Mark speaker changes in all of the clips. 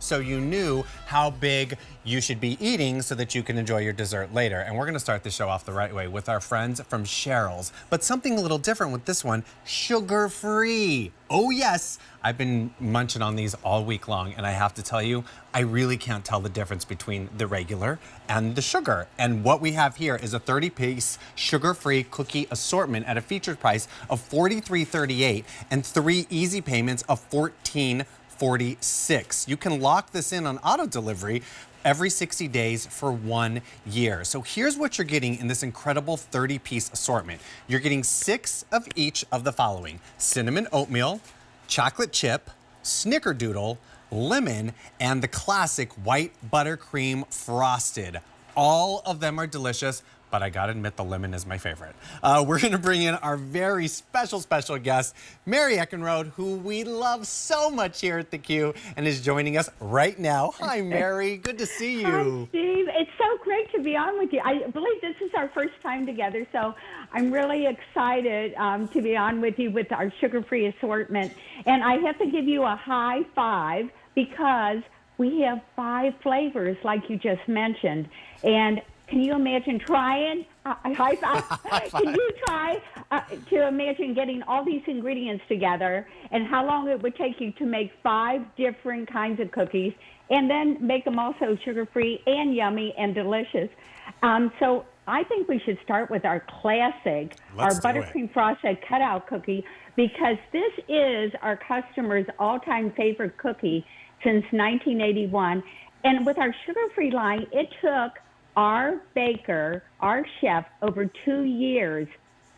Speaker 1: so you knew how big you should be eating so that you can enjoy your dessert later. And we're gonna start the show off the right way with our friends from Cheryl's. But something a little different with this one, sugar-free. Oh yes, I've been munching on these all week long, and I have to tell you, I really can't tell the difference between the regular and the sugar. And what we have here is a 30-piece sugar-free cookie assortment at a featured price of $43.38 and 3 easy payments of $14.46. You can lock this in on auto delivery every 60 days for 1 year. So here's what you're getting in this incredible 30-piece assortment. You're getting 6 of each of the following: cinnamon oatmeal, chocolate chip, snickerdoodle, lemon, and the classic white buttercream frosted. All of them are delicious, but I gotta admit the lemon is my favorite. We're gonna bring in our very special guest, Mary Eckenrode, who we love so much here at theCUBE and is joining us right now. Hi, Mary, good to see you.
Speaker 2: Hi, Steve. It's so great to be on with you. I believe this is our first time together, so I'm really excited to be on with you with our sugar-free assortment. And I have to give you a high five because we have 5 flavors like you just mentioned. And can you imagine trying? High five. Can you try to imagine getting all these ingredients together and how long it would take you to make 5 different kinds of cookies and then make them also sugar-free and yummy and delicious? So I think we should start with our classic, our buttercream frosted cutout cookie, because this is our customers' all-time favorite cookie since 1981. And with our sugar-free line, it took our baker, our chef, over 2 years,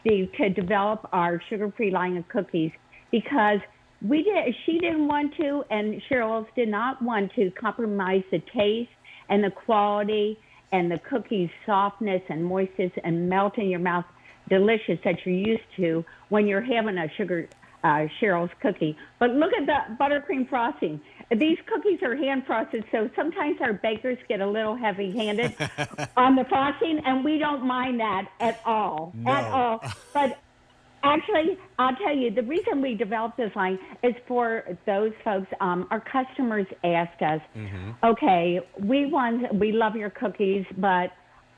Speaker 2: Steve, to develop our sugar-free line of cookies because she didn't want to, and Cheryl's did not want to compromise the taste and the quality and the cookie's softness and moistness and melt in your mouth, delicious that you're used to when you're having a Cheryl's cookie. But look at the buttercream frosting. These cookies are hand frosted, so sometimes our bakers get a little heavy-handed on the frosting, and we don't mind that at all, at all. But actually, I'll tell you, the reason we developed this line is for those folks, our customers asked us, okay, we love your cookies, but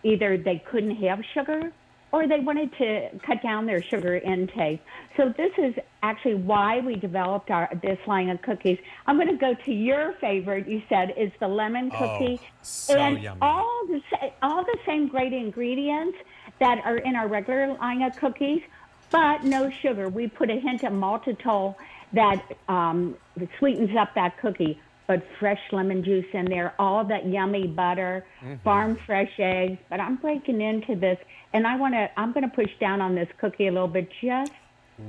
Speaker 2: either they couldn't have sugar or they wanted to cut down their sugar intake. So this is actually why we developed this line of cookies. I'm going to go to your favorite, you said, is the lemon cookie.
Speaker 1: So
Speaker 2: and
Speaker 1: yummy.
Speaker 2: all the same great ingredients that are in our regular line of cookies, but no sugar. We put a hint of maltitol that sweetens up that cookie, but fresh lemon juice in there, all that yummy butter, farm fresh eggs. But I'm breaking into this, and I'm gonna push down on this cookie a little bit just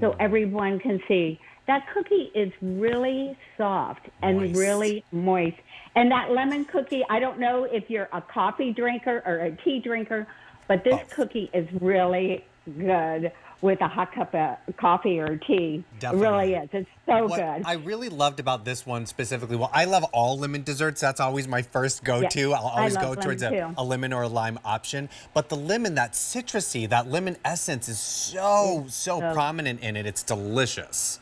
Speaker 2: so everyone can see. That cookie is really soft and really moist. And that lemon cookie, I don't know if you're a coffee drinker or a tea drinker, but this cookie is really good with a hot cup of coffee or tea.
Speaker 1: Definitely.
Speaker 2: It really is. It's so
Speaker 1: what
Speaker 2: good.
Speaker 1: I really loved about this one specifically, well, I love all lemon desserts. That's always my first go-to. I'll always go towards a lemon or a lime option. But the lemon, that citrusy, that lemon essence is so prominent in it. It's delicious.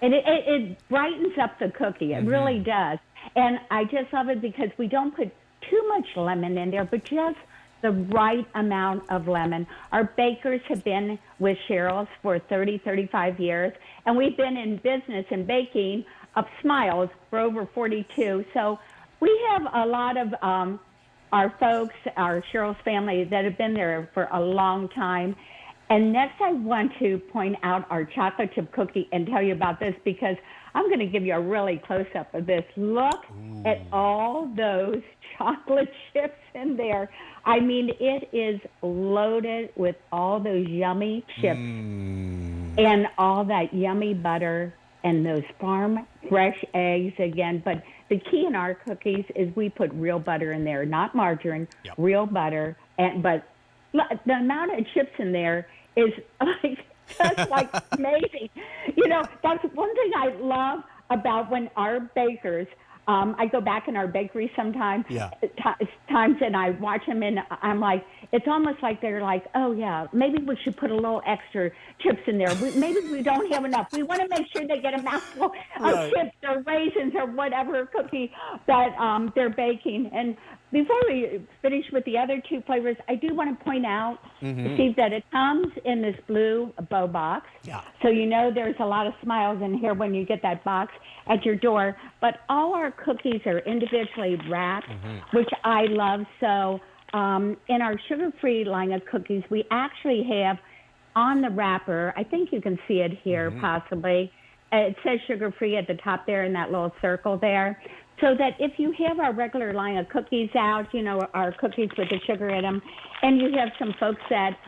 Speaker 2: And it brightens up the cookie. It really does. And I just love it because we don't put too much lemon in there, but just the right amount of lemon. Our bakers have been with Cheryl's for 30, 35 years, and we've been in business and baking of smiles for over 42. So we have a lot of our folks, our Cheryl's family, that have been there for a long time. And next I want to point out our chocolate chip cookie and tell you about this because I'm going to give you a really close-up of this. Look at all those chocolate chips in there. I mean, it is loaded with all those yummy chips and all that yummy butter and those farm fresh eggs again. But the key in our cookies is we put real butter in there, not margarine, real butter. But the amount of chips in there is just like amazing. You know, that's one thing I love about when our bakers, I go back in our bakery sometimes, times and I watch them and I'm like, it's almost like they're like, oh yeah, maybe we should put a little extra chips in there. Maybe we don't have enough. We want to make sure they get a mouthful of chips or raisins or whatever cookie that they're baking. And before we finish with the other two flavors, I do want to point out, Steve, that it comes in this blue bow box.
Speaker 1: Yeah.
Speaker 2: So you know there's a lot of smiles in here when you get that box at your door. But all our cookies are individually wrapped, which I love. So in our sugar-free line of cookies, we actually have on the wrapper, I think you can see it here possibly, it says sugar-free at the top there in that little circle there. So that if you have our regular line of cookies out, you know, our cookies with the sugar in them, and you have some folks that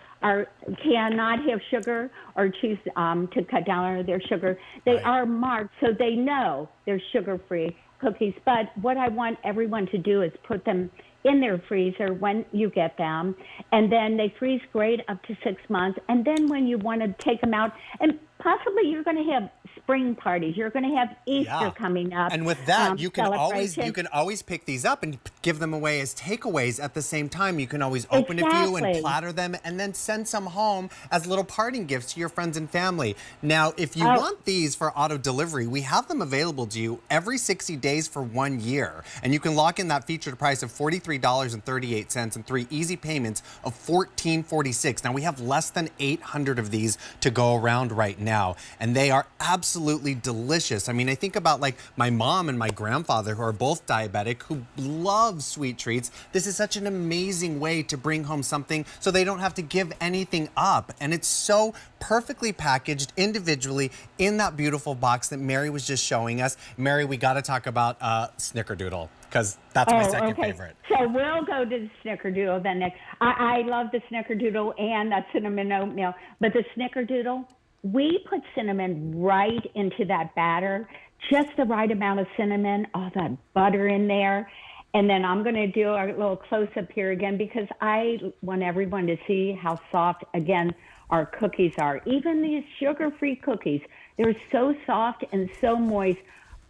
Speaker 2: cannot have sugar or choose to cut down on their sugar, they are marked so they know they're sugar-free cookies. But what I want everyone to do is put them in their freezer when you get them, and then they freeze great up to 6 months. And then when you want to take them out, and possibly you're going to have spring parties, you're going to have Easter coming up.
Speaker 1: And with that, you can always pick these up and give them away as takeaways at the same time. You can always open a few and platter them and then send some home as little parting gifts to your friends and family. Now, if you want these for auto delivery, we have them available to you every 60 days for 1 year. And you can lock in that featured price of $43.38 and 3 easy payments of $14.46. Now, we have less than 800 of these to go around right now, and they are absolutely delicious. I mean, I think about like my mom and my grandfather, who are both diabetic, who love sweet treats. This is such an amazing way to bring home something so they don't have to give anything up. And it's so perfectly packaged individually in that beautiful box that Mary was just showing us. Mary, we got to talk about Snickerdoodle, because that's my second favorite.
Speaker 2: So we'll go to the Snickerdoodle then next. I love the Snickerdoodle and that cinnamon oatmeal, but the Snickerdoodle, we put cinnamon right into that batter, just the right amount of cinnamon, all that butter in there. And then I'm going to do a little close-up here again because I want everyone to see how soft, again, our cookies are. Even these sugar-free cookies, they're so soft and so moist.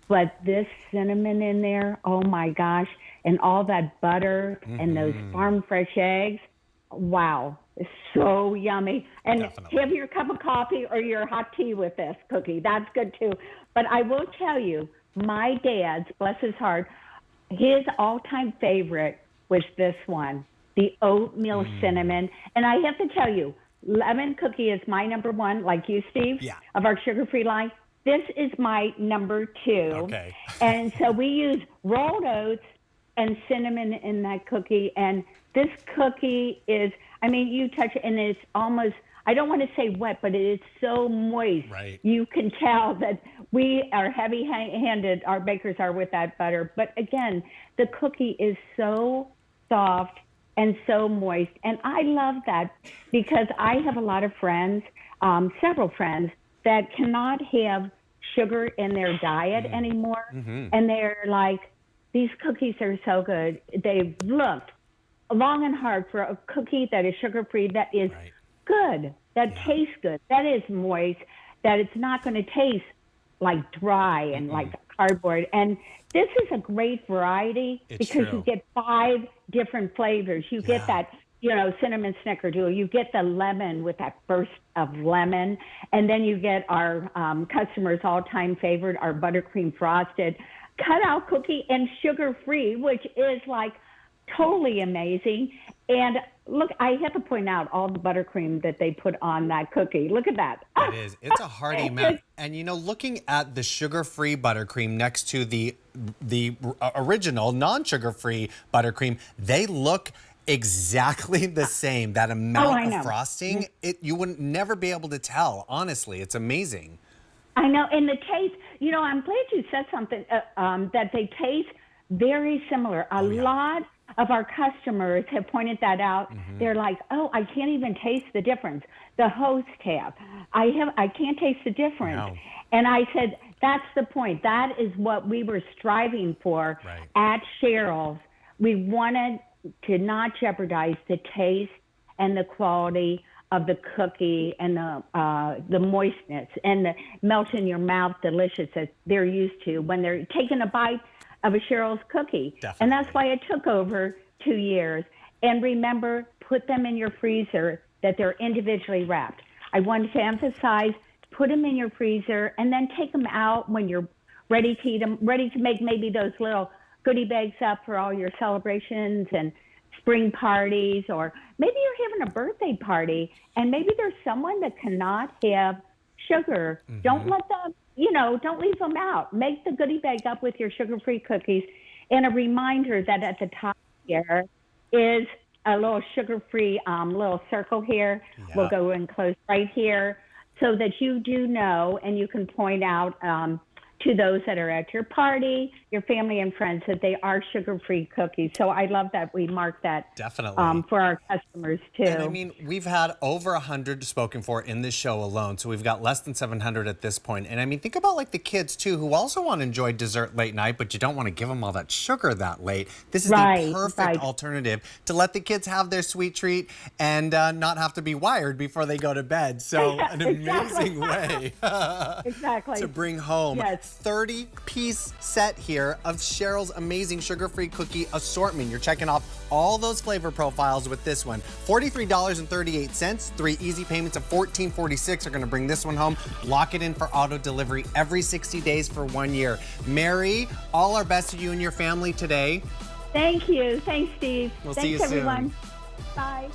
Speaker 2: But this cinnamon in there, oh my gosh, and all that butter and those farm fresh eggs, wow, it's so yummy. And have your cup of coffee or your hot tea with this cookie. That's good too. But I will tell you, my dad's, bless his heart, his all-time favorite was this one, the oatmeal cinnamon. And I have to tell you, lemon cookie is my number one, like you, Steve, of our sugar-free line. This is my number 2.
Speaker 1: Okay.
Speaker 2: And so we use rolled oats and cinnamon in that cookie. And this cookie is, I mean, you touch it and it's almost, I don't want to say wet, but it is so moist.
Speaker 1: Right.
Speaker 2: You can tell that we are heavy-handed, our bakers are, with that butter. But again, the cookie is so soft and so moist. And I love that because I have a lot of friends, several friends, that cannot have sugar in their diet anymore. And they're like, these cookies are so good. They've looked long and hard for a cookie that is sugar-free, that is good, that tastes good, that is moist, that it's not going to taste like dry and like cardboard. And this is a great variety because you get 5 different flavors. You get that, you know, cinnamon snickerdoodle. You get the lemon with that burst of lemon. And then you get our customers' all-time favorite, our buttercream frosted cutout cookie and sugar-free, which is like totally amazing. And look, I have to point out all the buttercream that they put on that cookie. Look at that.
Speaker 1: It is. It's a hearty mess. And, you know, looking at the sugar-free buttercream next to the original non-sugar-free buttercream, they look exactly the same. That amount of frosting, you wouldn't never be able to tell. Honestly, it's amazing.
Speaker 2: I know. And the taste, you know, I'm glad you said something, that they taste very similar. A lot of our customers have pointed that out. They're like, oh, I can't even taste the difference. The hosts have. I can't taste the difference. No. And I said, that's the point. That is what we were striving for at Cheryl's. We wanted to not jeopardize the taste and the quality of the cookie and the moistness and the melt in your mouth delicious that they're used to when they're taking a bite of a Cheryl's cookie.
Speaker 1: Definitely.
Speaker 2: And that's why it took over 2 years. And remember, put them in your freezer, that they're individually wrapped. I wanted to emphasize, put them in your freezer and then take them out when you're ready to eat them, ready to make maybe those little goodie bags up for all your celebrations and spring parties, or maybe you're having a birthday party and maybe there's someone that cannot have sugar. Don't let them, don't leave them out. Make the goodie bag up with your sugar-free cookies, and a reminder that at the top here is a little sugar-free little circle here.
Speaker 1: Yeah.
Speaker 2: We'll go and close right here so that you do know, and you can point out to those that are at your party, your family and friends, that they are sugar-free cookies. So I love that we mark that
Speaker 1: Definitely.
Speaker 2: for our customers too.
Speaker 1: And I mean, we've had over 100 spoken for in this show alone, so we've got less than 700 at this point. And I mean, think about like the kids too, who also want to enjoy dessert late night, but you don't want to give them all that sugar that late. This is the perfect alternative to let the kids have their sweet treat and not have to be wired before they go to bed. So an amazing way to bring home 30-piece set here of Cheryl's amazing sugar-free cookie assortment. You're checking off all those flavor profiles with this one. $43.38, 3 easy payments of $14.46 are gonna bring this one home. Lock it in for auto delivery every 60 days for 1 year. Mary, all our best to you and your family today.
Speaker 2: Thank you. Thanks, Steve.
Speaker 1: We'll see you soon.
Speaker 2: Thanks, everyone. Bye.